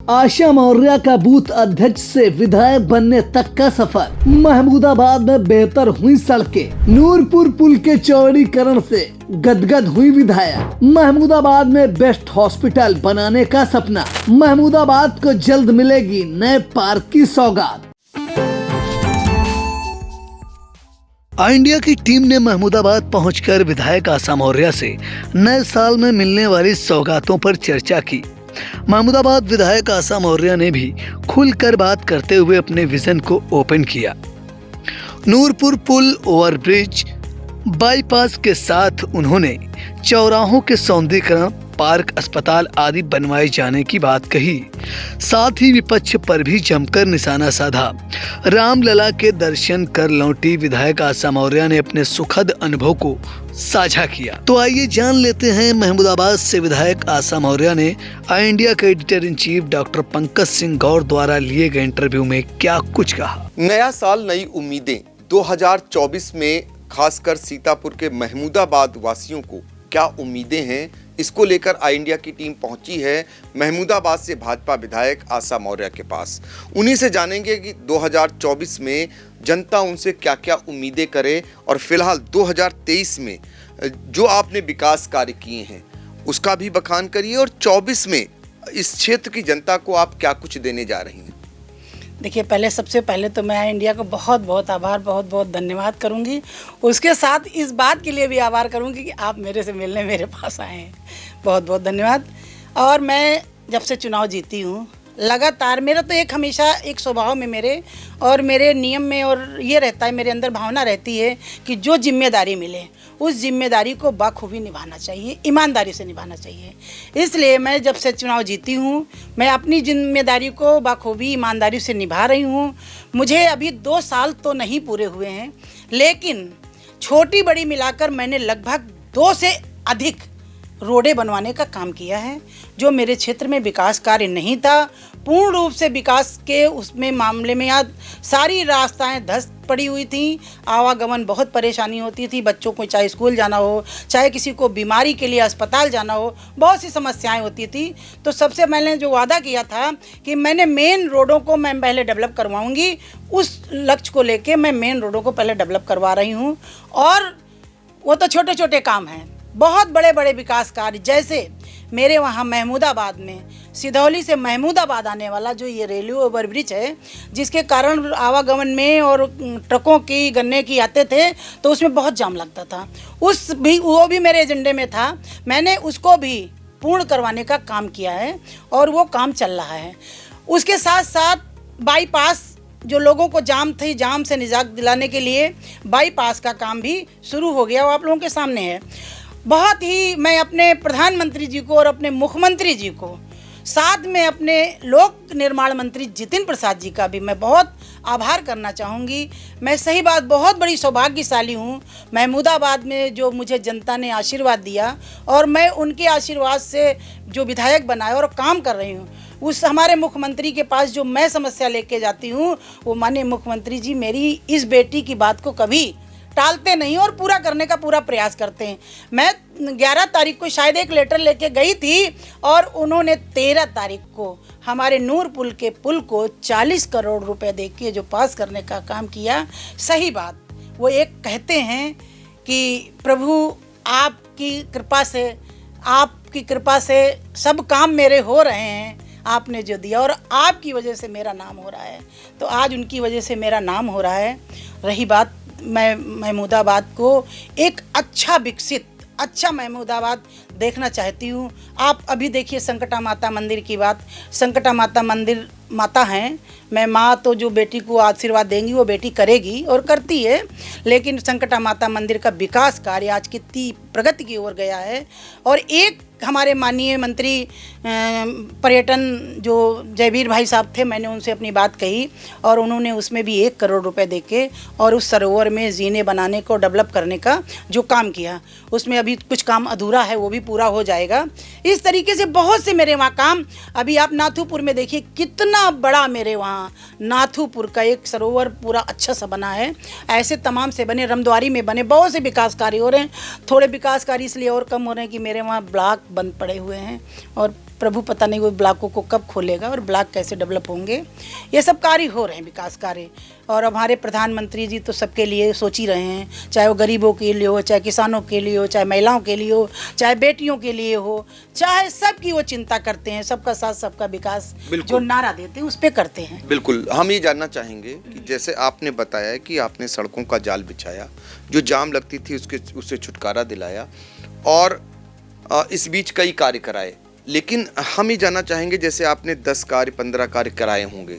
आशा मौर्य का बूथ अध्यक्ष से विधायक बनने तक का सफर। महमूदाबाद में बेहतर हुई सड़कें। नूरपुर पुल के चौड़ीकरण से गदगद हुई विधायक। महमूदाबाद में बेस्ट हॉस्पिटल बनाने का सपना। महमूदाबाद को जल्द मिलेगी नए पार्क की सौगात। इंडिया की टीम ने महमूदाबाद पहुंचकर विधायक आशा मौर्य से नए साल में मिलने वाली सौगातों पर चर्चा की। महमूदाबाद विधायक आशा मौर्य ने भी खुलकर बात करते हुए अपने विजन को ओपन किया। नूरपुर पुल, ओवरब्रिज, बाईपास के साथ उन्होंने चौराहों के सौंदर्यीकरण, पार्क, अस्पताल आदि बनवाए जाने की बात कही। साथ ही विपक्ष पर भी जमकर निशाना साधा। रामलला के दर्शन कर लौटी विधायक आशा मौर्य ने अपने सुखद अनुभव को साझा किया। तो आइए जान लेते हैं महमूदाबाद से विधायक आशा मौर्य ने इंडिया के editor in chief doctor Pankaj Singh Gaur द्वारा लिए गए इंटरव्यू में क्या कुछ कहा। नया साल, नई उम्मीदें। 2024 में खासकर सीतापुर के महमूदाबाद वासियों को क्या उम्मीदें हैं, इसको लेकर इंडिया की टीम पहुंची है महमूदाबाद से भाजपा विधायक आशा मौर्य के पास। उन्हीं से जानेंगे कि 2024 में जनता उनसे क्या क्या उम्मीदें करे और फिलहाल 2023 में जो आपने विकास कार्य किए हैं उसका भी बखान करिए और 24 में इस क्षेत्र की जनता को आप क्या कुछ देने जा रही हैं। देखिए, सबसे पहले तो मैं इंडिया को बहुत बहुत आभार, बहुत बहुत धन्यवाद करूंगी। उसके साथ इस बात के लिए भी आभार करूंगी कि आप मेरे से मिलने मेरे पास आए हैं। बहुत बहुत धन्यवाद। और मैं जब से चुनाव जीती हूँ लगातार, मेरा तो एक हमेशा एक स्वभाव में मेरे नियम में और ये रहता है, मेरे अंदर भावना रहती है कि जो जिम्मेदारी मिले उस जिम्मेदारी को बखूबी निभाना चाहिए, ईमानदारी से निभाना चाहिए। इसलिए मैं जब से चुनाव जीती हूँ मैं अपनी जिम्मेदारी को बखूबी ईमानदारी से निभा रही हूँ। मुझे अभी 2 साल तो नहीं पूरे हुए हैं, लेकिन छोटी बड़ी मिलाकर मैंने लगभग 2 से अधिक रोडें बनवाने का काम किया है। जो मेरे क्षेत्र में विकास कार्य नहीं था, पूर्ण रूप से विकास के उसमें मामले में आज सारी रास्ताएं धंस पड़ी हुई थी। आवागमन बहुत परेशानी होती थी, बच्चों को चाहे स्कूल जाना हो, चाहे किसी को बीमारी के लिए अस्पताल जाना हो, बहुत सी समस्याएं होती थी। तो सबसे मैंने जो वादा किया था कि मैंने मेन रोडों को मैं पहले डेवलप करवाऊंगी, उस लक्ष्य को लेके मैं मेन रोडों को पहले डेवलप करवा रही हूँ। और वो तो छोटे छोटे काम हैं, बहुत बड़े बड़े विकास कार्य, जैसे मेरे वहाँ महमूदाबाद में सिधौली से महमूदाबाद आने वाला जो ये रेलवे ओवरब्रिज है, जिसके कारण आवागमन में और ट्रकों की गन्ने की आते थे तो उसमें बहुत जाम लगता था। वो भी मेरे एजेंडे में था। मैंने उसको भी पूर्ण करवाने का काम किया है और वो काम चल रहा है। उसके साथ साथ बाईपास, जो लोगों को जाम से निजात दिलाने के लिए बाईपास का काम भी शुरू हो गया, वो आप लोगों के सामने है। बहुत ही मैं अपने प्रधानमंत्री जी को और अपने मुख्यमंत्री जी को, साथ में अपने लोक निर्माण मंत्री जितिन प्रसाद जी का भी मैं बहुत आभार करना चाहूँगी। मैं सही बात बहुत बड़ी सौभाग्यशाली हूँ महमूदाबाद में जो मुझे जनता ने आशीर्वाद दिया और मैं उनके आशीर्वाद से जो विधायक बनाया और काम कर रही हूँ। उस हमारे मुख्यमंत्री के पास जो मैं समस्या लेके जाती हूँ, वो माननीय मुख्यमंत्री जी मेरी इस बेटी की बात को कभी टालते नहीं और पूरा करने का पूरा प्रयास करते हैं। मैं 11 तारीख को शायद एक लेटर लेके गई थी और उन्होंने 13 तारीख को हमारे नूर पुल के पुल को 40 करोड़ रुपए देके जो पास करने का काम किया। सही बात, वो एक कहते हैं कि प्रभु आपकी कृपा से सब काम मेरे हो रहे हैं, आपने जो दिया और आपकी वजह से मेरा नाम हो रहा है। तो आज उनकी वजह से मेरा नाम हो रहा है। रही बात, मैं महमूदाबाद को एक अच्छा विकसित अच्छा महमूदाबाद देखना चाहती हूँ। आप अभी देखिए संकटा माता मंदिर की बात। संकटा माता मंदिर माता हैं, मैं माँ तो जो बेटी को आशीर्वाद देंगी वो बेटी करेगी और करती है, लेकिन संकटा माता मंदिर का विकास कार्य आज कितनी प्रगति की ओर गया है। और एक हमारे माननीय मंत्री पर्यटन जो जयवीर भाई साहब थे, मैंने उनसे अपनी बात कही और उन्होंने उसमें भी 1 करोड़ रुपए देके और उस सरोवर में जीने बनाने को डेवलप करने का जो काम किया, उसमें अभी कुछ काम अधूरा है, वो भी पूरा हो जाएगा। इस तरीके से बहुत से मेरे वहाँ काम, अभी आप नाथूपुर में देखिए कितना बड़ा मेरे वहाँ नाथूपुर का एक सरोवर पूरा अच्छा सा बना है। ऐसे तमाम से बने, रमद्वारी में बने, बहुत से विकास कार्य हो रहे हैं। थोड़े विकास कार्य इसलिए और कम हो रहे हैं कि मेरे वहाँ ब्लॉक बंद पड़े हुए हैं और प्रभु पता नहीं वो ब्लॉकों को कब खोलेगा और ब्लॉक कैसे डेवलप होंगे। ये सब कार्य हो रहे हैं, विकास कार्य। और हमारे प्रधानमंत्री जी तो सबके लिए सोच ही रहे हैं, चाहे वो गरीबों के लिए हो, चाहे किसानों के लिए हो, चाहे महिलाओं के लिए हो, चाहे बेटियों के लिए हो, चाहे सबकी वो चिंता करते हैं। सबका साथ सबका विकास जो नारा देते हैं उस पर करते हैं। बिल्कुल, हम ये जानना चाहेंगे कि जैसे आपने बताया कि आपने सड़कों का जाल बिछाया, जो जाम लगती थी उससे छुटकारा दिलाया और इस बीच कई कार्य कराए, लेकिन हम ये जानना चाहेंगे जैसे आपने 10 कार्य 15 कार्य कराए होंगे,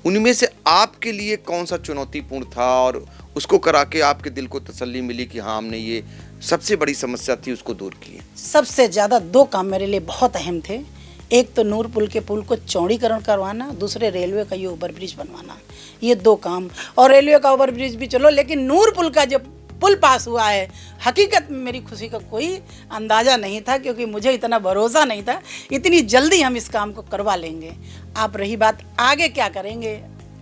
उनमें से आपके लिए कौन सा चुनौतीपूर्ण था और उसको करा के आपके दिल को तसल्ली मिली कि हाँ हमने ये सबसे बड़ी समस्या थी उसको दूर की? सबसे ज़्यादा 2 काम मेरे लिए बहुत अहम थे। एक तो नूर पुल के पुल को चौड़ीकरण करवाना, दूसरे रेलवे का ये ओवरब्रिज बनवाना। ये 2 काम, और रेलवे का ओवरब्रिज भी चलो, लेकिन नूर पुल का जो पुल पास हुआ है, हकीकत में मेरी खुशी का कोई अंदाज़ा नहीं था, क्योंकि मुझे इतना भरोसा नहीं था इतनी जल्दी हम इस काम को करवा लेंगे। आप रही बात आगे क्या करेंगे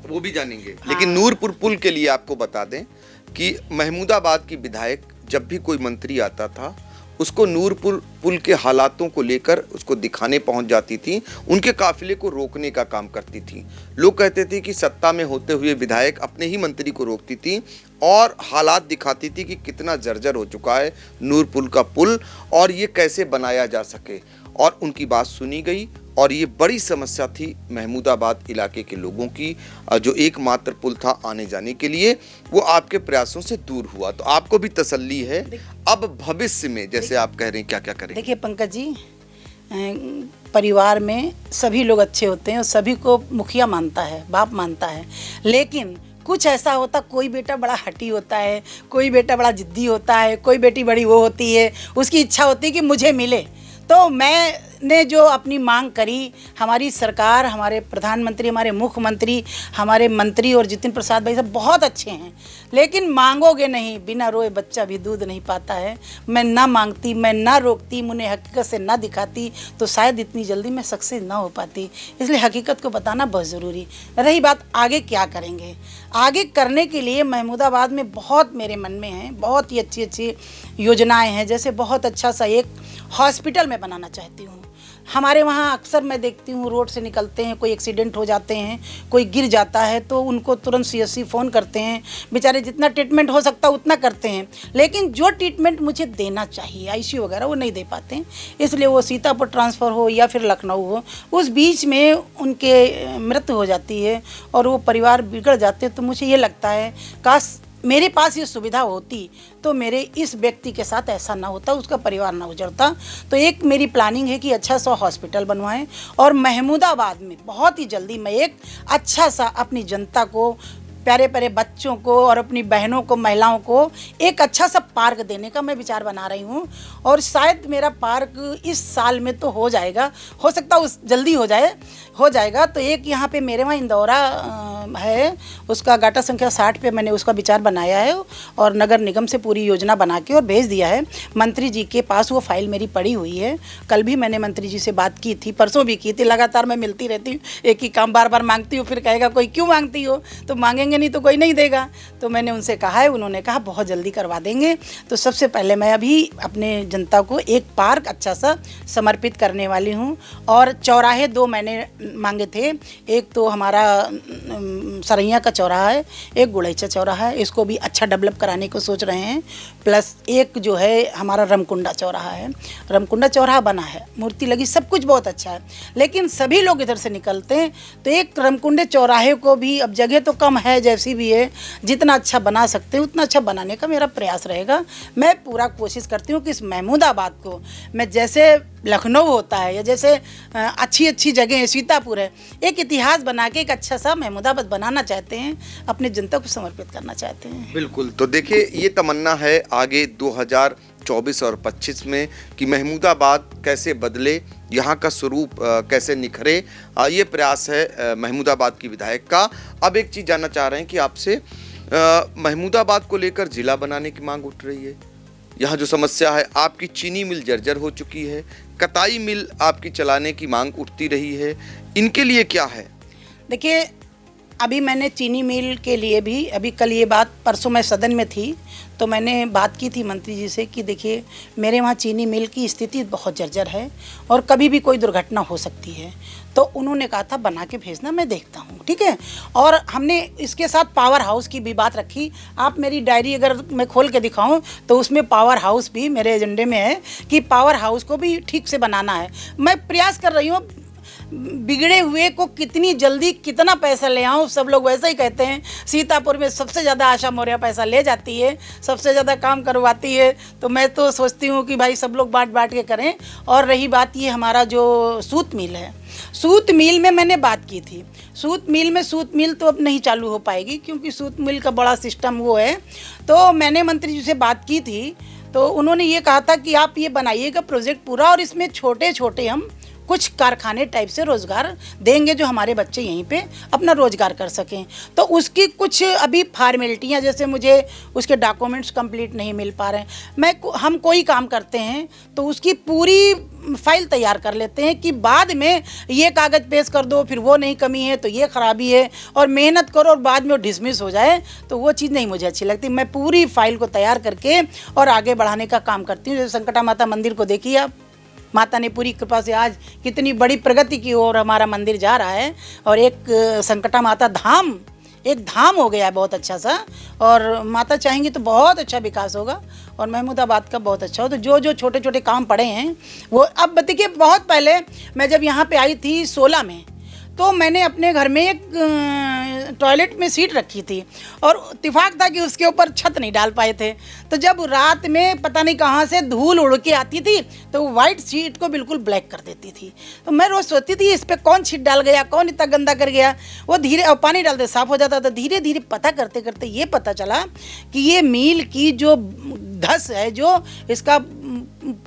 वो भी जानेंगे, लेकिन नूरपुर पुल के लिए आपको बता दें कि महमूदाबाद की विधायक जब भी कोई मंत्री आता था उसको नूरपुर पुल के हालातों को लेकर उसको दिखाने पहुंच जाती थी, उनके काफिले को रोकने का काम करती थी। लोग कहते थे कि सत्ता में होते हुए विधायक अपने ही मंत्री को रोकती थी और हालात दिखाती थी कि कितना जर्जर हो चुका है नूरपुर का पुल और ये कैसे बनाया जा सके, और उनकी बात सुनी गई और ये बड़ी समस्या थी महमूदाबाद इलाके के लोगों की। जो एकमात्र पुल था आने जाने के लिए, वो आपके प्रयासों से दूर हुआ, तो आपको भी तसल्ली है। अब भविष्य में जैसे आप कह रहे हैं क्या क्या करेंगे? देखिए पंकज जी, परिवार में सभी लोग अच्छे होते हैं और सभी को मुखिया मानता है, बाप मानता है, लेकिन कुछ ऐसा होता, कोई बेटा बड़ा हठी होता है, कोई बेटा बड़ा जिद्दी होता है, कोई बेटी बड़ी वो होती है, उसकी इच्छा होती है कि मुझे मिले। तो मैंने जो अपनी मांग करी, हमारी सरकार, हमारे प्रधानमंत्री, हमारे मुख्यमंत्री, हमारे मंत्री और जितिन प्रसाद भाई सब बहुत अच्छे हैं, लेकिन मांगोगे नहीं, बिना रोए बच्चा भी दूध नहीं पाता है। मैं ना मांगती, मैं ना रोकती, मुझे हकीकत से ना दिखाती, तो शायद इतनी जल्दी मैं सक्सेस ना हो पाती। इसलिए हकीकत को बताना बहुत ज़रूरी। रही बात आगे क्या करेंगे, आगे करने के लिए महमूदाबाद में बहुत मेरे मन में है, बहुत ही अच्छी अच्छी योजनाएं हैं। जैसे बहुत अच्छा सा एक हॉस्पिटल में बनाना चाहती हूँ। हमारे वहाँ अक्सर मैं देखती हूँ, रोड से निकलते हैं, कोई एक्सीडेंट हो जाते हैं, कोई गिर जाता है तो उनको तुरंत CSC फ़ोन करते हैं, बेचारे जितना ट्रीटमेंट हो सकता उतना करते हैं, लेकिन जो ट्रीटमेंट मुझे देना चाहिए ICU वगैरह वो नहीं दे पाते हैं। इसलिए वो सीतापुर ट्रांसफ़र हो या फिर लखनऊ हो, उस बीच में उनके मृत्यु हो जाती है और वो परिवार बिगड़ जाते हैं। तो मुझे ये लगता है काश मेरे पास ये सुविधा होती तो मेरे इस व्यक्ति के साथ ऐसा ना होता, उसका परिवार ना उजड़ता। तो एक मेरी प्लानिंग है कि अच्छा सा हॉस्पिटल बनवाएं और महमूदाबाद में बहुत ही जल्दी मैं एक अच्छा सा अपनी जनता को, प्यारे प्यारे बच्चों को और अपनी बहनों को, महिलाओं को एक अच्छा सा पार्क देने का मैं विचार बना रही हूँ। और शायद मेरा पार्क इस साल में तो हो जाएगा, हो सकता उस जल्दी हो जाएगा। तो एक यहाँ पे मेरे वहाँ इंदौरा है, उसका गाटा संख्या 60 पे मैंने उसका विचार बनाया है और नगर निगम से पूरी योजना बना के और भेज दिया है मंत्री जी के पास। वो फाइल मेरी पड़ी हुई है। कल भी मैंने मंत्री जी से बात की थी, परसों भी की थी। लगातार मैं मिलती रहती हूँ, एक ही काम बार बार मांगती हूँ, फिर कहेगा कोई क्यों मांगती हो, तो मांगेंगे नहीं तो कोई नहीं देगा। तो मैंने उनसे कहा है, उन्होंने कहा बहुत जल्दी करवा देंगे। तो सबसे पहले मैं अभी अपने जनता को एक पार्क अच्छा सा समर्पित करने वाली हूँ। और चौराहे 2 मैंने मांगे थे, एक तो हमारा सरैया का चौराहा है, एक गुड़ैचा चौराहा है, इसको भी अच्छा डेवलप कराने को सोच रहे हैं। प्लस एक जो है हमारा रमकुंडा चौराहा है, रमकुंडा चौराहा बना है, मूर्ति लगी, सब कुछ बहुत अच्छा है, लेकिन सभी लोग इधर से निकलते हैं। तो एक रमकुंडे चौराहे को भी, अब जगह तो कम है जैसी भी है, जितना अच्छा बना सकते हैं उतना अच्छा बनाने का मेरा प्रयास रहेगा। मैं पूरा कोशिश करती हूँ कि इस महमूदाबाद को मैं, जैसे लखनऊ होता है या जैसे अच्छी अच्छी जगह है, सीतापुर है, एक इतिहास बना के एक अच्छा सा महमूदाबाद बनाना चाहते हैं, अपने जनता को समर्पित करना चाहते हैं। बिल्कुल। तो देखिए, ये तमन्ना है आगे 2024 और 25 में कि महमूदाबाद कैसे बदले, यहाँ का स्वरूप कैसे निखरे, ये प्रयास है महमूदाबाद की विधायक का। अब एक चीज़ जानना चाह रहे हैं कि आपसे, महमूदाबाद को लेकर जिला बनाने की मांग उठ रही है। यहाँ जो समस्या है, आपकी चीनी मिल जर्जर हो चुकी है, कताई मिल आपकी चलाने की मांग उठती रही है, इनके लिए क्या है? देखिए, अभी मैंने चीनी मिल के लिए भी अभी कल ये बात, परसों मैं सदन में थी तो मैंने बात की थी मंत्री जी से कि देखिए मेरे वहाँ चीनी मिल की स्थिति बहुत जर्जर है और कभी भी कोई दुर्घटना हो सकती है। तो उन्होंने कहा था बना के भेजना, मैं देखता हूँ, ठीक है। और हमने इसके साथ पावर हाउस की भी बात रखी। आप मेरी डायरी अगर मैं खोल के दिखाऊं तो उसमें पावर हाउस भी मेरे एजेंडे में है कि पावर हाउस को भी ठीक से बनाना है। मैं प्रयास कर रही हूँ बिगड़े हुए को कितनी जल्दी कितना पैसा ले आऊँ। सब लोग वैसे ही कहते हैं, सीतापुर में सबसे ज़्यादा आशा मौर्य पैसा ले जाती है, सबसे ज़्यादा काम करवाती है। तो मैं तो सोचती हूँ कि भाई सब लोग बांट बांट के करें। और रही बात ये हमारा जो सूत मिल है, सूत मिल में मैंने बात की थी। सूत मिल तो अब नहीं चालू हो पाएगी क्योंकि सूत मिल का बड़ा सिस्टम वो है। तो मैंने मंत्री जी से बात की थी तो उन्होंने ये कहा था कि आप ये बनाइएगा प्रोजेक्ट पूरा और इसमें छोटे छोटे हम कुछ कारखाने टाइप से रोज़गार देंगे जो हमारे बच्चे यहीं पे अपना रोज़गार कर सकें। तो उसकी कुछ अभी फॉर्मेलिटियाँ, जैसे मुझे उसके डॉक्यूमेंट्स कंप्लीट नहीं मिल पा रहे हैं। हम कोई काम करते हैं तो उसकी पूरी फाइल तैयार कर लेते हैं कि बाद में ये कागज़ पेश कर दो, फिर वो नहीं कमी है तो ये खराबी है, और मेहनत करो और बाद में वो डिसमिस हो जाए, तो वो चीज़ नहीं मुझे अच्छी लगती। मैं पूरी फाइल को तैयार करके और आगे बढ़ाने का काम करती हूँ। जैसे संकटा माता मंदिर को देखिए आप, माता ने पूरी कृपा से आज कितनी बड़ी प्रगति की ओर हमारा मंदिर जा रहा है। और एक संकटा माता धाम, एक धाम हो गया है बहुत अच्छा सा, और माता चाहेंगी तो बहुत अच्छा विकास होगा और महमूदाबाद का बहुत अच्छा हो। तो जो जो छोटे छोटे काम पड़े हैं वो अब देखिए, बहुत पहले मैं जब यहाँ पे आई थी 16 में, तो मैंने अपने घर में एक टॉयलेट में सीट रखी थी और इत्तेफाक था कि उसके ऊपर छत नहीं डाल पाए थे। तो जब रात में पता नहीं कहाँ से धूल उड़ के आती थी तो वो वाइट सीट को बिल्कुल ब्लैक कर देती थी। तो मैं रोज़ सोचती थी इस पर कौन छीट डाल गया, कौन इतना गंदा कर गया। वो धीरे और पानी डालते साफ़ हो जाता था। धीरे धीरे पता करते करते ये पता चला कि ये मील की जो धस है, जो इसका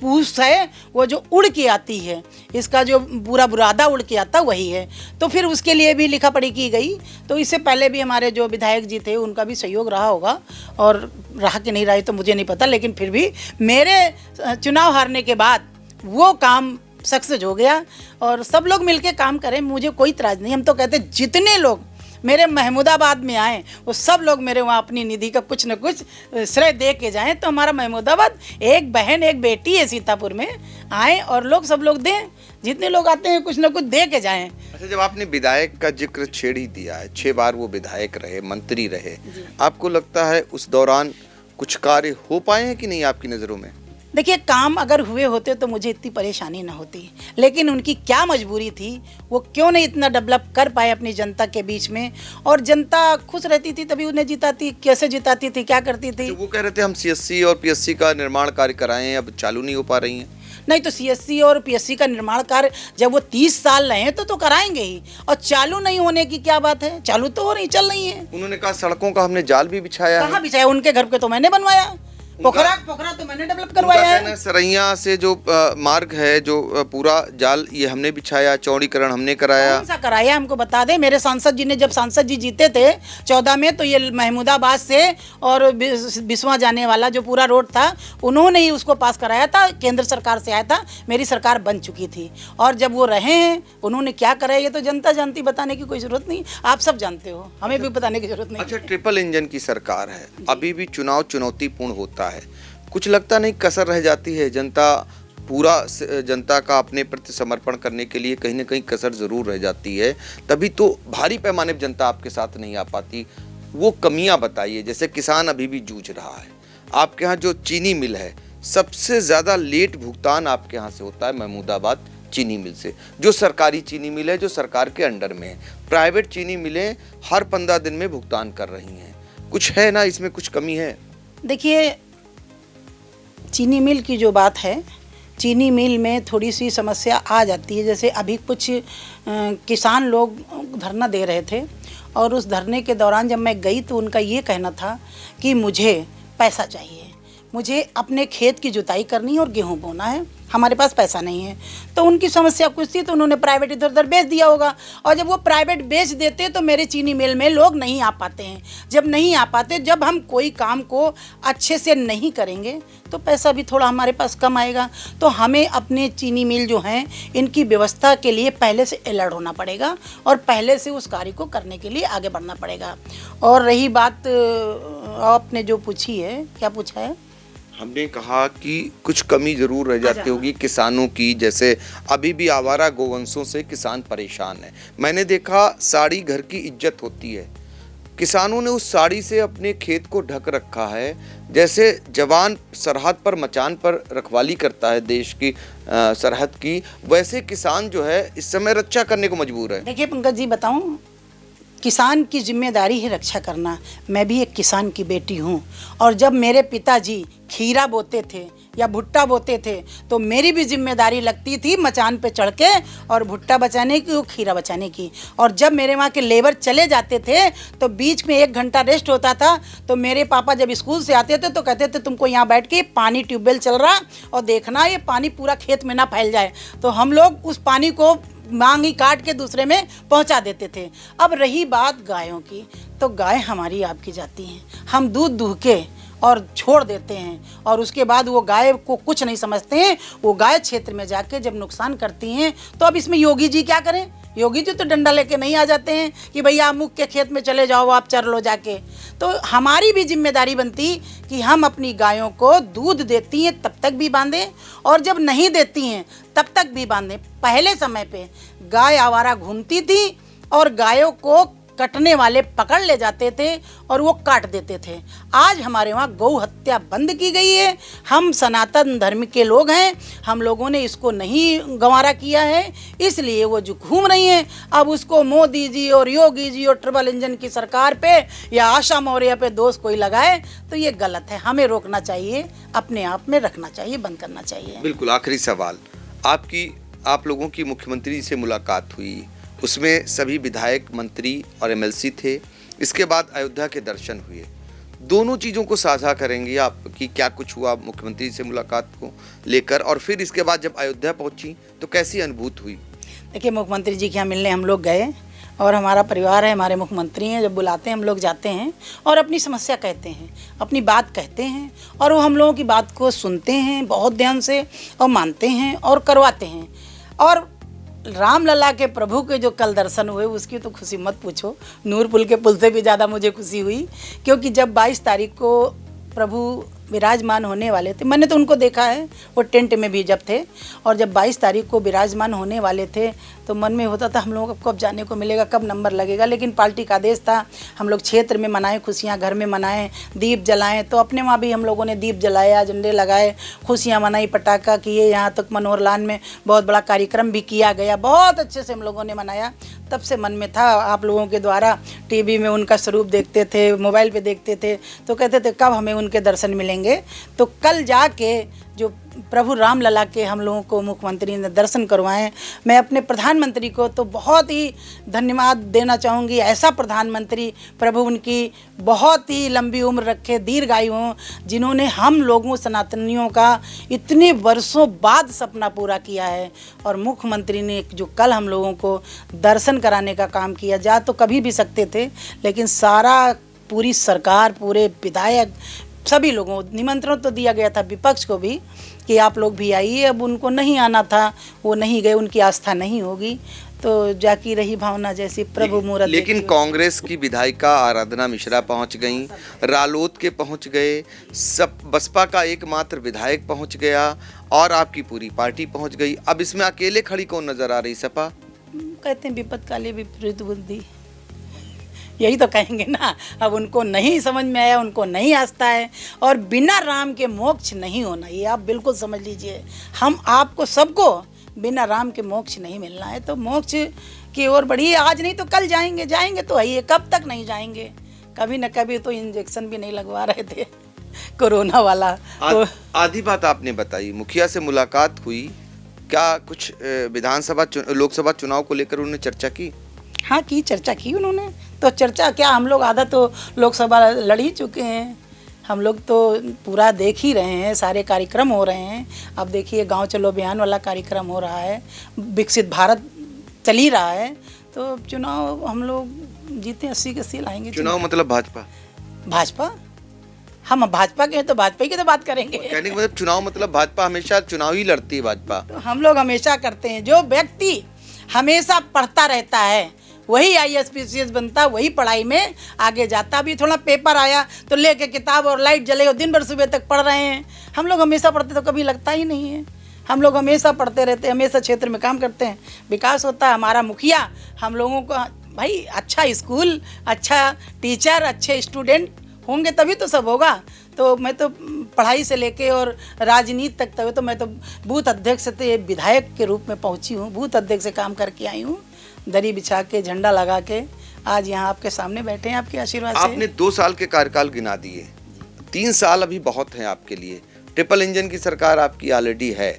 पूछ है, वो जो उड़ के आती है, इसका जो पूरा बुरादा उड़ के आता वही है। तो फिर उसके लिए भी लिखा पढ़ी की गई। तो इससे पहले भी हमारे जो विधायक जी थे उनका भी सहयोग रहा होगा, और रहा कि नहीं रहा तो मुझे नहीं पता, लेकिन फिर भी मेरे चुनाव हारने के बाद वो काम सक्सेस हो गया और सब लोग मिलके काम करें, मुझे कोई इतराज़ नहीं। हम तो कहते जितने लोग मेरे महमूदाबाद में आए वो सब लोग मेरे वहाँ अपनी निधि का कुछ न कुछ श्रेय दे के जाएं। तो हमारा महमूदाबाद एक बहन एक बेटी है, सीतापुर में आए और लोग सब लोग दें, जितने लोग आते हैं कुछ न कुछ दे के जाएं। अच्छा, जब आपने विधायक का जिक्र छेड़ ही दिया है, 6 बार वो विधायक रहे, मंत्री रहे, आपको लगता है उस दौरान कुछ कार्य हो पाए हैं कि नहीं आपकी नज़रों में? देखिए, काम अगर हुए होते तो मुझे इतनी परेशानी ना होती, लेकिन उनकी क्या मजबूरी थी, वो क्यों नहीं इतना डेवलप कर पाए अपनी जनता के बीच में। और जनता खुश रहती थी तभी उन्हें जिताती। कैसे जिताती थी, क्या करती थी? तो वो कह रहे थे हम सीएससी और पीएससी का निर्माण कार्य कराए हैं, अब चालू नहीं हो पा रही हैं। नहीं तो सीएससी और पीएससी का निर्माण कार्य जब वो 30 साल रहे हैं तो कराएंगे ही, और चालू नहीं होने की क्या बात है, चालू तो हो रही, चल रही है। उन्होंने कहा सड़कों का हमने जाल भी बिछाया है। कहाँ बिछाया? उनके घर पे तो मैंने बनवाया, पोखरा तो मैंने डेवलप करवाया है। सरैया से जो मार्ग है, जो पूरा जाल, ये हमने बिछाया, चौड़ीकरण हमने कराया। कौन सा कराया हमको बता दें। मेरे सांसद जी ने, जब सांसद जी जीते थे 14 में, तो ये महमूदाबाद से और बिस्वा जाने वाला जो पूरा रोड था उन्होंने ही उसको पास कराया था, केंद्र सरकार से आया था, मेरी सरकार बन चुकी थी। और जब वो रहे हैं उन्होंने क्या कराया ये तो जनता जानती, बताने की कोई जरूरत नहीं, आप सब जानते हो, हमें भी बताने की जरूरत नहीं। अच्छा, ट्रिपल इंजन की सरकार है, अभी भी चुनाव चुनौतीपूर्ण होता है, कुछ लगता नहीं कसर रह जाती है? जनता का अपने प्रति समर्पण करने के लिए कहीं ना कहीं कसर जरूर रह जाती है, तभी तो भारी पैमाने पर जनता आपके साथ नहीं आ पाती। वो कमियां बताइए। जैसे किसान अभी भी जूझ रहा है, आपके यहाँ जो चीनी मिल है, सबसे ज़्यादा लेट भुगतान आपके यहाँ से होता है महमूदाबाद चीनी मिल से, जो सरकारी चीनी मिल है, जो सरकार के अंडर में है। प्राइवेट चीनी मिलें हर 15 दिन में भुगतान कर रही हैं। कुछ है ना, इसमें कुछ कमी है? देखिए, चीनी मिल की जो बात है, चीनी मिल में थोड़ी सी समस्या आ जाती है। जैसे अभी कुछ किसान लोग धरना दे रहे थे और उस धरने के दौरान जब मैं गई तो उनका ये कहना था कि मुझे पैसा चाहिए, मुझे अपने खेत की जुताई करनी है और गेहूँ बोना है, हमारे पास पैसा नहीं है। तो उनकी समस्या कुछ थी तो उन्होंने प्राइवेट इधर उधर बेच दिया होगा, और जब वो प्राइवेट बेच देते तो मेरे चीनी मिल में लोग नहीं आ पाते हैं। जब नहीं आ पाते, जब हम कोई काम को अच्छे से नहीं करेंगे तो पैसा भी थोड़ा हमारे पास कम आएगा। तो हमें अपने चीनी मिल जो हैं इनकी व्यवस्था के लिए पहले से अलर्ट होना पड़ेगा और पहले से उस कार्य को करने के लिए आगे बढ़ना पड़ेगा। और रही बात आपने जो पूछी है, क्या पूछा है? हमने कहा कि कुछ कमी जरूर रह जाती होगी किसानों की, जैसे अभी भी आवारा गोवंशों से किसान परेशान है। मैंने देखा साड़ी घर की इज्जत होती है, किसानों ने उस साड़ी से अपने खेत को ढक रखा है। जैसे जवान सरहद पर मचान पर रखवाली करता है देश की सरहद की, वैसे किसान जो है इस समय रक्षा करने को मजबूर है। देखिए पंकज जी, बताऊं, किसान की जिम्मेदारी है रक्षा करना। मैं भी एक किसान की बेटी हूँ, और जब मेरे पिताजी खीरा बोते थे या भुट्टा बोते थे तो मेरी भी जिम्मेदारी लगती थी मचान पे चढ़ के और भुट्टा बचाने की और खीरा बचाने की। और जब मेरे वहाँ के लेबर चले जाते थे तो बीच में 1 घंटा रेस्ट होता था, तो मेरे पापा जब स्कूल से आते थे तो कहते थे तुमको यहाँ बैठ के पानी ट्यूबवेल चल रहा और देखना ये पानी पूरा खेत में ना फैल जाए। तो हम लोग उस पानी को मांग ही काट के दूसरे में पहुंचा देते थे। अब रही बात गायों की, तो गाय हमारी आपकी जाती हैं, हम दूध दूह के और छोड़ देते हैं, और उसके बाद वो गाय को कुछ नहीं समझते हैं। वो गाय क्षेत्र में जाके जब नुकसान करती हैं तो अब इसमें योगी जी क्या करें? योगी जी तो डंडा लेके नहीं आ जाते हैं कि भैया अमुक के खेत में चले जाओ, आप चर लो जाके। तो हमारी भी जिम्मेदारी बनती कि हम अपनी गायों को दूध देती हैं तब तक भी बांधें, और जब नहीं देती हैं तब तक भी बांधें। पहले समय पे गाय आवारा घूमती थी और गायों को कटने वाले पकड़ ले जाते थे और वो काट देते थे। आज हमारे वहाँ गौ हत्या बंद की गई है। हम सनातन धर्म के लोग हैं, हम लोगों ने इसको नहीं गंवारा किया है, इसलिए वो जो घूम रही हैं अब उसको मोदी जी और योगी जी और ट्रिपल इंजन की सरकार पे या आशा मौर्य पे दोष कोई लगाए तो ये गलत है। हमें रोकना चाहिए, अपने आप में रखना चाहिए, बंद करना चाहिए। बिल्कुल। आखिरी सवाल, आप लोगों की मुख्यमंत्री से मुलाकात हुई, उसमें सभी विधायक, मंत्री और एमएलसी थे। इसके बाद अयोध्या के दर्शन हुए, दोनों चीज़ों को साझा करेंगे आप कि क्या कुछ हुआ मुख्यमंत्री से मुलाकात को लेकर, और फिर इसके बाद जब अयोध्या पहुंची तो कैसी अनुभूति हुई? देखिए, मुख्यमंत्री जी के यहाँ मिलने हम लोग गए, और हमारा परिवार है, हमारे मुख्यमंत्री हैं, जब बुलाते हैं हम लोग जाते हैं और अपनी समस्या कहते हैं, अपनी बात कहते हैं, और वो हम लोगों की बात को सुनते हैं बहुत ध्यान से और मानते हैं और करवाते हैं। और रामलला के प्रभु के जो कल दर्शन हुए उसकी तो खुशी मत पूछो, नूरपुर के पुल से भी ज़्यादा मुझे खुशी हुई, क्योंकि जब 22 तारीख को प्रभु विराजमान होने वाले थे, मैंने तो उनको देखा है वो टेंट में भी जब थे, और जब 22 तारीख को विराजमान होने वाले थे तो मन में होता था हम लोगों को कब जाने को मिलेगा, कब नंबर लगेगा। लेकिन पार्टी का आदेश था हम लोग क्षेत्र में मनाएं, खुशियां घर में मनाएं, दीप जलाएं। तो अपने वहाँ भी हम लोगों ने दीप जलाया, झंडे लगाए, खुशियाँ मनाई, पटाखा किए। यहाँ तक मनोहर लान में बहुत बड़ा कार्यक्रम भी किया गया, बहुत अच्छे से हम लोगों ने मनाया। तब से मन में था, आप लोगों के द्वारा टीवी में उनका स्वरूप देखते थे, मोबाइल पे देखते थे, तो कहते थे कब हमें उनके दर्शन मिलेंगे। तो कल जाके जो प्रभु रामलला के हम लोगों को मुख्यमंत्री ने दर्शन करवाएं, मैं अपने प्रधानमंत्री को तो बहुत ही धन्यवाद देना चाहूँगी। ऐसा प्रधानमंत्री प्रभु उनकी बहुत ही लंबी उम्र रखे, दीर्घायु हों, जिन्होंने हम लोगों सनातनियों का इतने वर्षों बाद सपना पूरा किया है। और मुख्यमंत्री ने जो कल हम लोगों को दर्शन कराने का काम किया, जा तो कभी भी सकते थे, लेकिन सारा पूरी सरकार, पूरे विधायक, सभी लोगों निमंत्रण तो दिया गया था, विपक्ष को भी, कि आप लोग भी आइए। अब उनको नहीं आना था, वो नहीं गए, उनकी आस्था नहीं होगी, तो जाकी रही भावना जैसी प्रभु मूरत। लेकिन कांग्रेस की विधायिका आराधना मिश्रा पहुंच गईं, रालोद के पहुंच गए, सब बसपा का एकमात्र विधायक पहुंच गया और आपकी पूरी पार्टी पहुंच गई। अब इसमें अकेले खड़ी कौन नजर आ रही? सपा कहते हैं विपद काले विपरीत बुद्धि, यही तो कहेंगे ना। अब उनको नहीं समझ में आया, उनको नहीं आस्था है, और बिना राम के मोक्ष नहीं होना, ये आप बिल्कुल समझ लीजिए। हम आपको सबको बिना राम के मोक्ष नहीं मिलना है, तो मोक्ष की ओर बढ़िए। आज नहीं तो कल जाएंगे, जाएंगे तो है, कब तक नहीं जाएंगे? कभी न कभी तो इंजेक्शन भी नहीं लगवा रहे थे कोरोना वाला। तो आधी बात आपने बताई, मुखिया से मुलाकात हुई, क्या कुछ विधानसभा लोकसभा चुनाव को लेकर उन्होंने चर्चा की? हाँ, की चर्चा की उन्होंने। तो चर्चा क्या, हम लोग आधा तो लोकसभा लड़ ही चुके हैं, हम लोग तो पूरा देख ही रहे हैं, सारे कार्यक्रम हो रहे हैं। अब देखिए गांव चलो अभियान वाला कार्यक्रम हो रहा है, विकसित भारत चल ही रहा है। तो चुनाव हम लोग जीते 80 के 80 लाएंगे। चुनाव मतलब भाजपा? भाजपा, हम भाजपा के हैं तो भाजपा ही की तो बात करेंगे। कहने का मतलब चुनाव मतलब भाजपा हमेशा चुनाव ही लड़ती है भाजपा। तो हम लोग हमेशा करते हैं, जो व्यक्ति हमेशा पढ़ता रहता है वही IAS PCS बनता, वही पढ़ाई में आगे जाता। अभी थोड़ा पेपर आया तो लेके किताब और लाइट जले और दिन भर सुबह तक पढ़ रहे हैं। हम लोग हमेशा पढ़ते तो कभी लगता ही नहीं है। हम लोग हमेशा पढ़ते रहते हैं, हमेशा क्षेत्र में काम करते हैं, विकास होता है। हमारा मुखिया हम लोगों को भाई अच्छा स्कूल, अच्छा टीचर, अच्छे स्टूडेंट होंगे तभी तो सब होगा। तो मैं तो पढ़ाई से लेके और राजनीति तक तभी तो मैं तो बूथ अध्यक्ष से विधायक के रूप में पहुंची हूं, बूथ अध्यक्ष से काम करके आई हूं, दरी बिछा के झंडा लगा के आज यहाँ आपके सामने बैठे हैं आपके आशीर्वाद से। आपने 2 साल के कार्यकाल गिना दिए, 3 साल अभी बहुत हैं आपके लिए। ट्रिपल इंजन की सरकार आपकी ऑलरेडी है,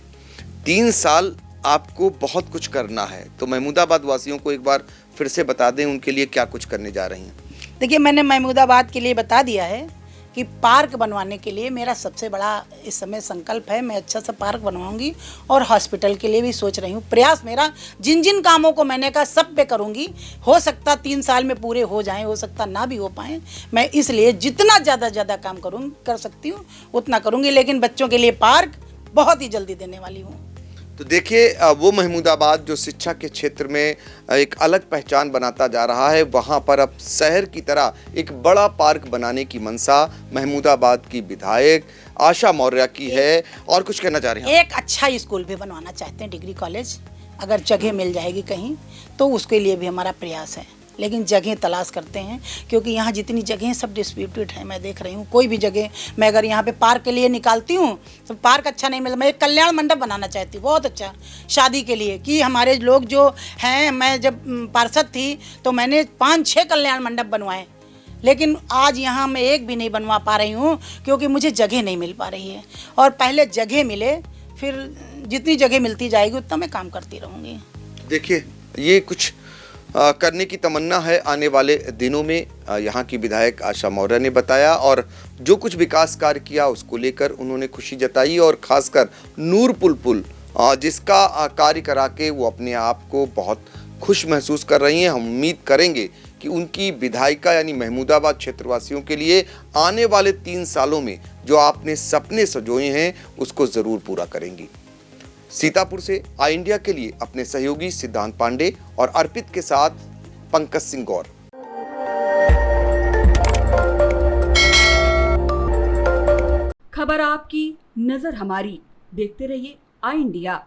3 साल आपको बहुत कुछ करना है। तो महमूदाबाद वासियों को एक बार फिर से बता दें उनके लिए क्या कुछ करने जा रही हैं। देखिए, मैंने महमूदाबाद के लिए बता दिया है कि पार्क बनवाने के लिए मेरा सबसे बड़ा इस समय संकल्प है। मैं अच्छा सा पार्क बनवाऊंगी और हॉस्पिटल के लिए भी सोच रही हूँ। प्रयास मेरा जिन जिन कामों को मैंने कहा सब पे करूँगी। हो सकता 3 साल में पूरे हो जाएं, हो सकता ना भी हो पाएँ। मैं इसलिए जितना ज़्यादा काम कर सकती हूँ उतना करूँगी। लेकिन बच्चों के लिए पार्क बहुत ही जल्दी देने वाली हूँ। तो देखिए, वो महमूदाबाद जो शिक्षा के क्षेत्र में एक अलग पहचान बनाता जा रहा है, वहाँ पर अब शहर की तरह एक बड़ा पार्क बनाने की मंशा महमूदाबाद की विधायक आशा मौर्य की है। और कुछ कहना चाह रही हैं? एक अच्छा स्कूल भी बनवाना चाहते हैं, डिग्री कॉलेज। अगर जगह मिल जाएगी कहीं तो उसके लिए भी हमारा प्रयास है। लेकिन जगह तलाश करते हैं, क्योंकि यहाँ जितनी जगह सब डिस्प्यूटेड है। मैं देख रही हूँ कोई भी जगह मैं अगर यहाँ पे पार्क के लिए निकालती हूँ तो पार्क अच्छा नहीं मिलता। मैं एक कल्याण मंडप बनाना चाहती हूँ, बहुत अच्छा शादी के लिए, कि हमारे लोग जो हैं, मैं जब पार्षद थी तो मैंने 5-6 कल्याण मंडप बनवाए। लेकिन आज यहाँ मैं एक भी नहीं बनवा पा रही हूँ क्योंकि मुझे जगह नहीं मिल पा रही है। और पहले जगह मिले, फिर जितनी जगह मिलती जाएगी उतना मैं काम करती रहूँगी। देखिए, ये कुछ करने की तमन्ना है आने वाले दिनों में, यहाँ की विधायक आशा मौर्य ने बताया। और जो कुछ विकास कार्य किया उसको लेकर उन्होंने खुशी जताई। और खासकर नूरपुर पुल जिसका कार्य करा के वो अपने आप को बहुत खुश महसूस कर रही हैं। हम उम्मीद करेंगे कि उनकी विधायिका यानी महमूदाबाद क्षेत्रवासियों के लिए आने वाले 3 सालों में जो आपने सपने सजोए हैं उसको ज़रूर पूरा करेंगी। सीतापुर से आई इंडिया के लिए अपने सहयोगी सिद्धांत पांडे और अर्पित के साथ पंकज सिंह गौर। खबर आपकी, नजर हमारी। देखते रहिए आई इंडिया।